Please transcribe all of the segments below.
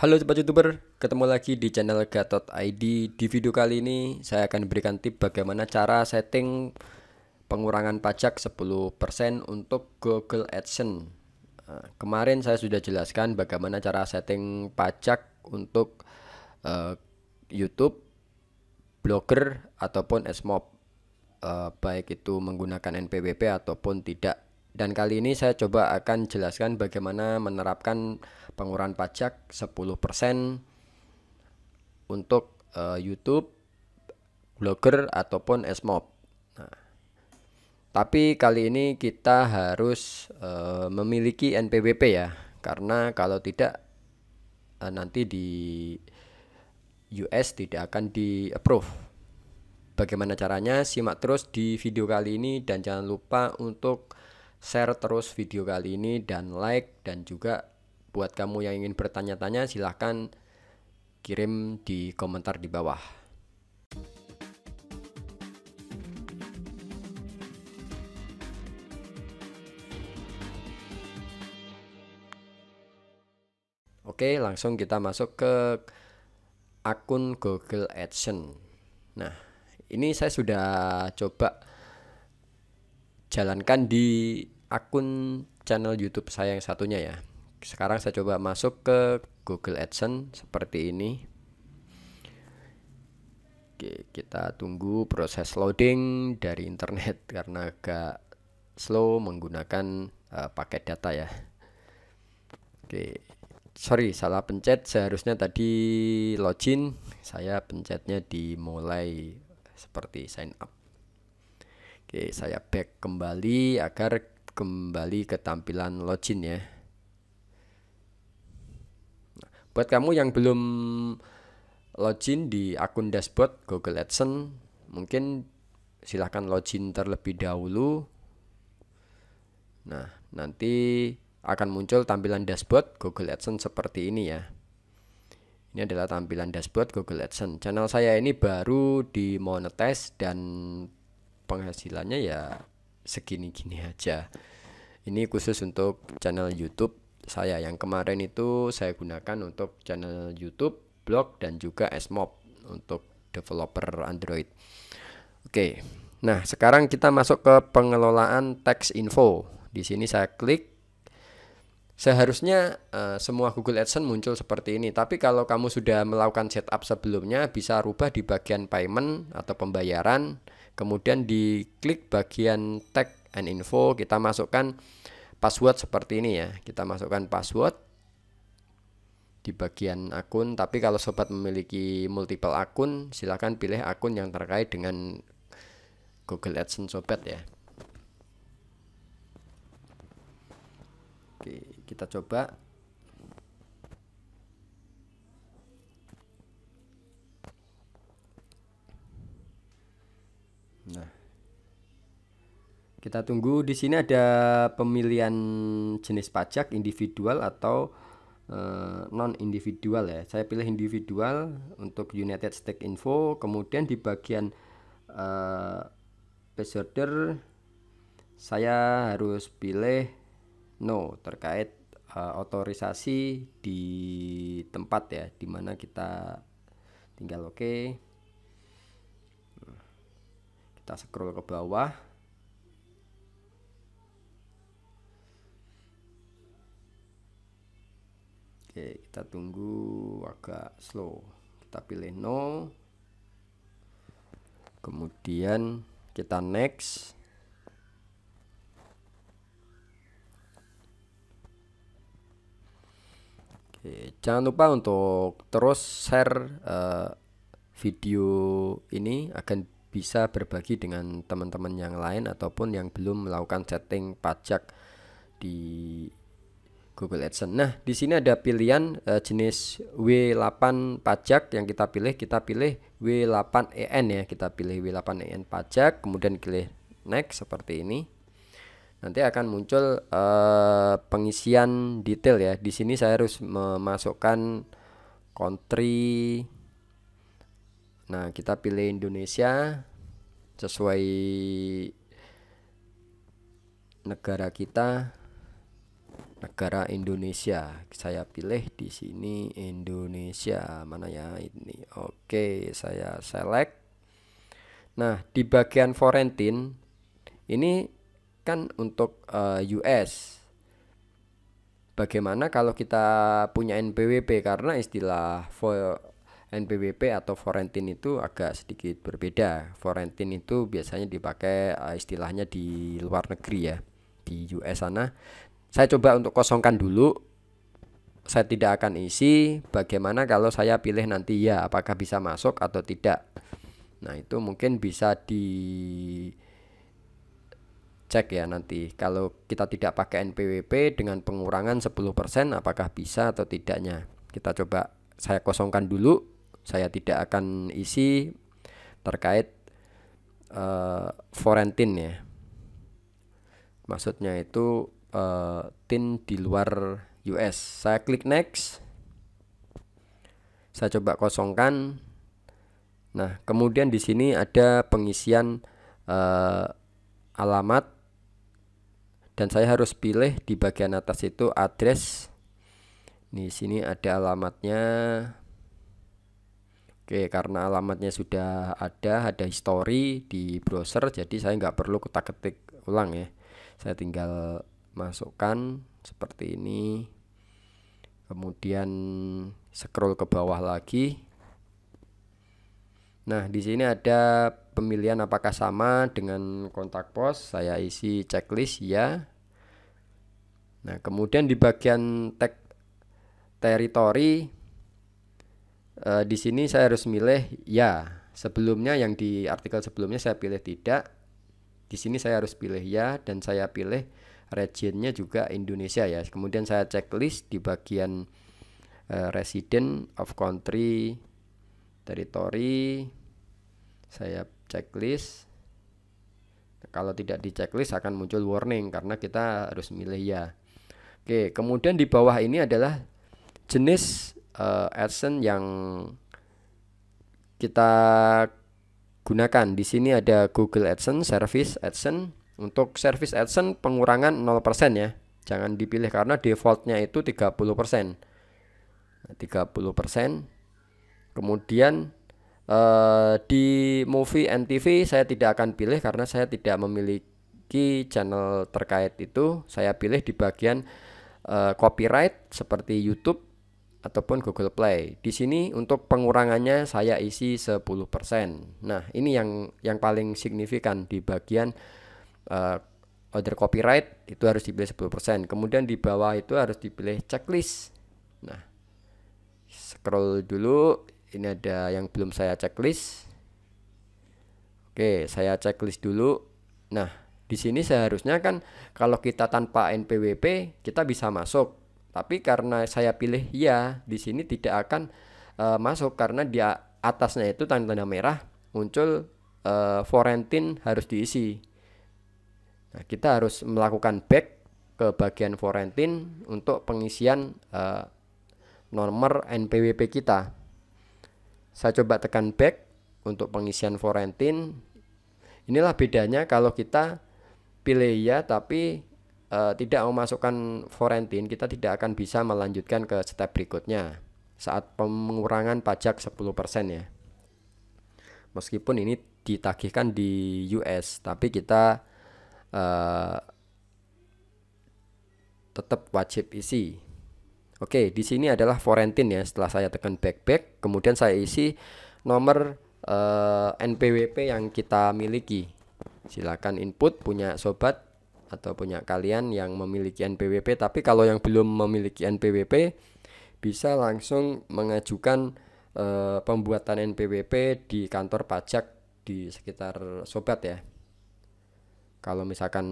Halo sobat YouTuber, ketemu lagi di channel Gatot ID. Di video kali ini saya akan berikan tip bagaimana cara setting pengurangan pajak 10% untuk Google AdSense. Kemarin saya sudah jelaskan bagaimana cara setting pajak untuk eh, YouTube, Blogger ataupun AdSmob, baik itu menggunakan NPWP ataupun tidak. Dan kali ini saya coba akan jelaskan bagaimana menerapkan pengurangan pajak 10% untuk YouTube, Blogger ataupun AdSmob. Nah, tapi kali ini kita harus memiliki NPWP ya, karena kalau tidak nanti di US tidak akan di approve. Bagaimana caranya? Simak terus di video kali ini dan jangan lupa untuk share terus video kali ini dan like, dan juga buat kamu yang ingin bertanya-tanya silahkan kirim di komentar di bawah. Oke, langsung kita masuk ke akun Google AdSense. Nah, ini saya sudah coba jalankan di akun channel YouTube saya yang satunya ya. Sekarang saya coba masuk ke Google AdSense seperti ini. Oke, kita tunggu proses loading dari internet karena agak slow menggunakan paket data ya. Oke, sorry salah pencet, seharusnya tadi login, saya pencetnya dimulai seperti sign up. Oke, saya back kembali agar kembali ke tampilan login ya. Buat kamu yang belum login di akun dashboard Google AdSense, mungkin silahkan login terlebih dahulu. Nah, nanti akan muncul tampilan dashboard Google AdSense seperti ini ya. Ini adalah tampilan dashboard Google AdSense. Channel saya ini baru dimonetize dan penghasilannya ya segini-gini aja. Ini khusus untuk channel YouTube saya. Yang kemarin itu saya gunakan untuk channel YouTube, blog, dan juga AdSmob untuk developer Android. Oke. Nah, sekarang kita masuk ke pengelolaan text info. Di sini saya klik. Seharusnya semua Google AdSense muncul seperti ini. Tapi kalau kamu sudah melakukan setup sebelumnya, bisa rubah di bagian payment atau pembayaran. Kemudian diklik bagian tag and info, kita masukkan password seperti ini ya. Kita masukkan password di bagian akun. Tapi kalau sobat memiliki multiple akun, silahkan pilih akun yang terkait dengan Google AdSense sobat ya. Oke, kita coba. Nah, kita tunggu. Di sini ada pemilihan jenis pajak individual atau non individual ya. Saya pilih individual untuk United States Info. Kemudian di bagian page order saya harus pilih no terkait otorisasi di tempat ya, dimana kita tinggal oke. Kita scroll ke bawah. Oke, kita tunggu agak slow. Kita pilih no. Kemudian kita next. Oke, jangan lupa untuk terus share video ini agar bisa berbagi dengan teman-teman yang lain ataupun yang belum melakukan setting pajak di Google AdSense. Nah, di sini ada pilihan jenis W8 pajak yang kita pilih W8EN ya. Kita pilih W8EN pajak, kemudian pilih next seperti ini. Nanti akan muncul pengisian detail ya. Di sini saya harus memasukkan country. Nah, kita pilih Indonesia sesuai negara kita. negara Indonesia. Saya pilih di sini Indonesia. Mana ya ini? Oke, saya select. Nah, di bagian foreign ini kan untuk US. Bagaimana kalau kita punya NPWP, karena istilah NPWP atau foreign itu agak sedikit berbeda. Foreign itu biasanya dipakai istilahnya di luar negeri ya, di US sana. Saya coba untuk kosongkan dulu. Saya tidak akan isi. Bagaimana kalau saya pilih nanti ya, apakah bisa masuk atau tidak? Nah, itu mungkin bisa dicek ya nanti. Kalau kita tidak pakai NPWP dengan pengurangan 10%, apakah bisa atau tidaknya? Kita coba, saya kosongkan dulu. Saya tidak akan isi terkait foreign ya. Maksudnya itu tin di luar US. Saya klik next. Saya coba kosongkan. Nah, kemudian di sini ada pengisian alamat, dan saya harus pilih di bagian atas itu address. Di sini ada alamatnya. Oke, karena alamatnya sudah ada history di browser, jadi saya nggak perlu ketik-ketik ulang ya. Saya tinggal masukkan seperti ini, kemudian scroll ke bawah lagi. Nah, di sini ada pemilihan apakah sama dengan kontak pos. Saya isi checklist ya. Nah, kemudian di bagian tag teritori, di sini saya harus milih ya. Sebelumnya yang di artikel sebelumnya saya pilih tidak. Di sini saya harus pilih ya, dan saya pilih regionnya juga Indonesia ya. Kemudian saya checklist di bagian resident of country teritori. Saya checklist. Kalau tidak di checklist akan muncul warning karena kita harus milih ya. Oke, kemudian di bawah ini adalah jenis AdSense yang kita gunakan. Di sini ada Google AdSense, Service AdSense. Untuk Service AdSense pengurangan 0% ya. Jangan dipilih karena defaultnya itu 30%. 30%. Kemudian di movie and TV saya tidak akan pilih karena saya tidak memiliki channel terkait itu. Saya pilih di bagian copyright seperti YouTube ataupun Google Play. Di sini untuk pengurangannya saya isi 10%. Nah, ini yang paling signifikan di bagian order copyright itu harus dipilih 10%. Kemudian di bawah itu harus dipilih checklist. Nah, scroll dulu. Ini ada yang belum saya checklist. Oke, saya checklist dulu. Nah, di sini seharusnya kan kalau kita tanpa NPWP kita bisa masuk. Tapi karena saya pilih ya, di sini tidak akan masuk karena di atasnya itu tanda merah muncul foreign harus diisi. Nah, kita harus melakukan back ke bagian foreign untuk pengisian nomor NPWP kita. Saya coba tekan back untuk pengisian foreign. Inilah bedanya kalau kita pilih ya tapi tidak memasukkan foreign, kita tidak akan bisa melanjutkan ke step berikutnya saat pengurangan pajak 10% ya. Meskipun ini ditagihkan di US, tapi kita tetap wajib isi. Oke, di sini adalah foreign ya. Setelah saya tekan back, kemudian saya isi nomor NPWP yang kita miliki. Silakan input punya sobat atau punya kalian yang memiliki NPWP. Tapi kalau yang belum memiliki NPWP bisa langsung mengajukan pembuatan NPWP di kantor pajak di sekitar sobat ya. Kalau misalkan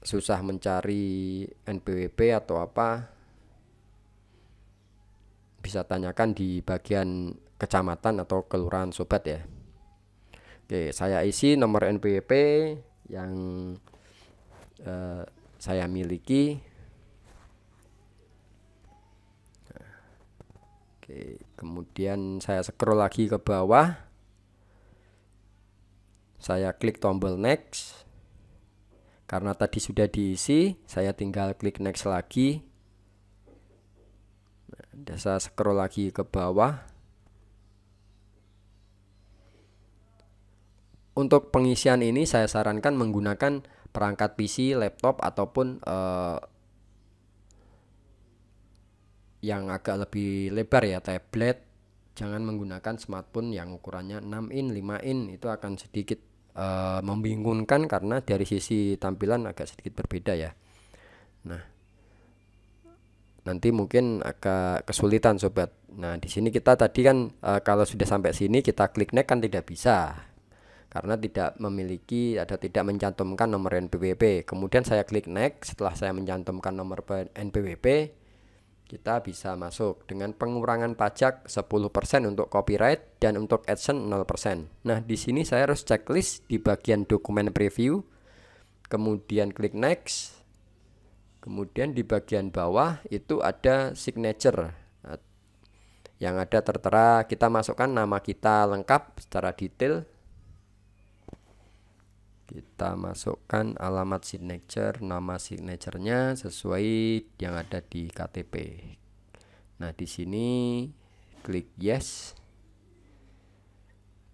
susah mencari NPWP atau apa, bisa tanyakan di bagian kecamatan atau kelurahan sobat ya. Oke, saya isi nomor NPWP yang saya miliki. Oke, kemudian saya scroll lagi ke bawah. Saya klik tombol next. Karena tadi sudah diisi, saya tinggal klik next lagi. Nah, saya scroll lagi ke bawah. Untuk pengisian ini saya sarankan menggunakan perangkat PC, laptop ataupun yang agak lebih lebar ya, tablet. Jangan menggunakan smartphone yang ukurannya 6 in, 5 in, itu akan sedikit membingungkan karena dari sisi tampilan agak sedikit berbeda ya. Nah, nanti mungkin agak kesulitan sobat. Nah, di sini kita tadi kan kalau sudah sampai sini kita klik next kan tidak bisa. Karena tidak memiliki atau tidak mencantumkan nomor NPWP. Kemudian saya klik next. Setelah saya mencantumkan nomor NPWP, kita bisa masuk dengan pengurangan pajak 10% untuk copyright dan untuk AdSense 0%. Nah, di sini saya harus checklist di bagian dokumen preview. Kemudian klik next. Kemudian di bagian bawah itu ada signature. Yang ada tertera kita masukkan nama kita lengkap secara detail. Kita masukkan alamat signature, nama signaturenya sesuai yang ada di KTP. Nah, di sini klik yes.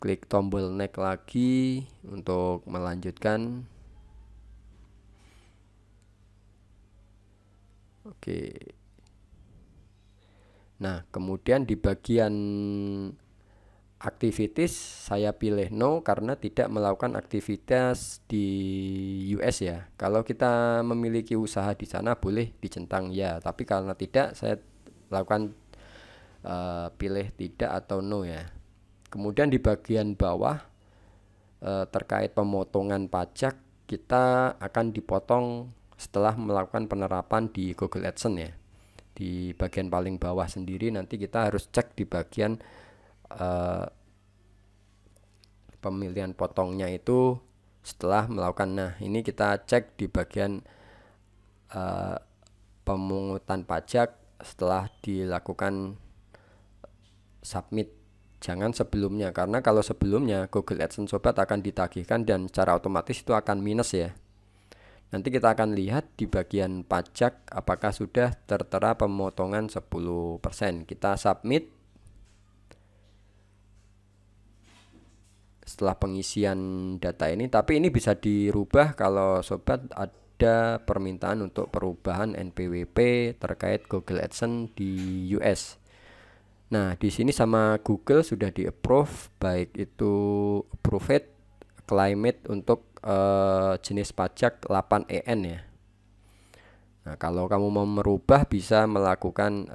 Klik tombol next lagi untuk melanjutkan. Oke. Nah, kemudian di bagian activities saya pilih no karena tidak melakukan aktivitas di US ya. Kalau kita memiliki usaha di sana boleh dicentang ya, tapi karena tidak saya lakukan pilih tidak atau no ya. Kemudian di bagian bawah terkait pemotongan pajak, kita akan dipotong setelah melakukan penerapan di Google AdSense ya. Di bagian paling bawah sendiri nanti kita harus cek di bagian pemilihan potongnya itu setelah melakukan. Nah, ini kita cek di bagian pemungutan pajak setelah dilakukan submit. Jangan sebelumnya, karena kalau sebelumnya Google AdSense sobat akan ditagihkan dan secara otomatis itu akan minus ya. Nanti kita akan lihat di bagian pajak apakah sudah tertera pemotongan 10%. Kita submit. Setelah pengisian data ini, tapi ini bisa dirubah kalau sobat ada permintaan untuk perubahan NPWP terkait Google AdSense di US. Nah, di sini sama Google sudah di approve, baik itu approved climate untuk jenis pajak 8EN ya. Nah, kalau kamu mau merubah bisa melakukan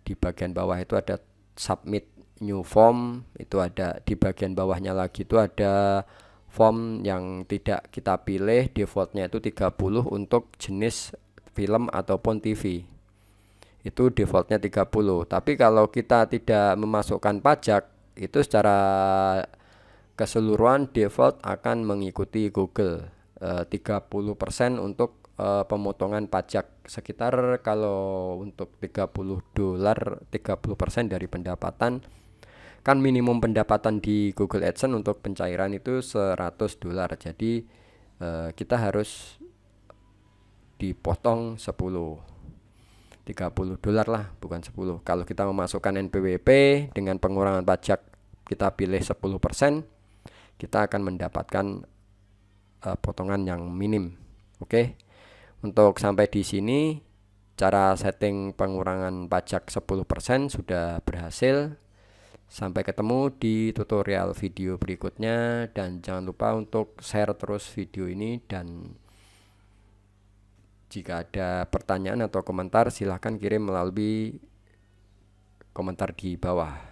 di bagian bawah itu ada submit new form, itu ada di bagian bawahnya lagi itu ada form yang tidak kita pilih, defaultnya itu 30 untuk jenis film ataupun TV. Itu defaultnya 30. Tapi kalau kita tidak memasukkan pajak, itu secara keseluruhan default akan mengikuti Google 30% untuk pemotongan pajak sekitar kalau untuk $30 30% dari pendapatan. Kan minimum pendapatan di Google AdSense untuk pencairan itu $100. Jadi kita harus dipotong 30 $30 lah, bukan 10. Kalau kita memasukkan NPWP dengan pengurangan pajak kita pilih 10%, kita akan mendapatkan potongan yang minim. Oke. Untuk sampai di sini cara setting pengurangan pajak 10% sudah berhasil. Sampai ketemu di tutorial video berikutnya, dan jangan lupa untuk share terus video ini, dan jika ada pertanyaan atau komentar silahkan kirim melalui komentar di bawah.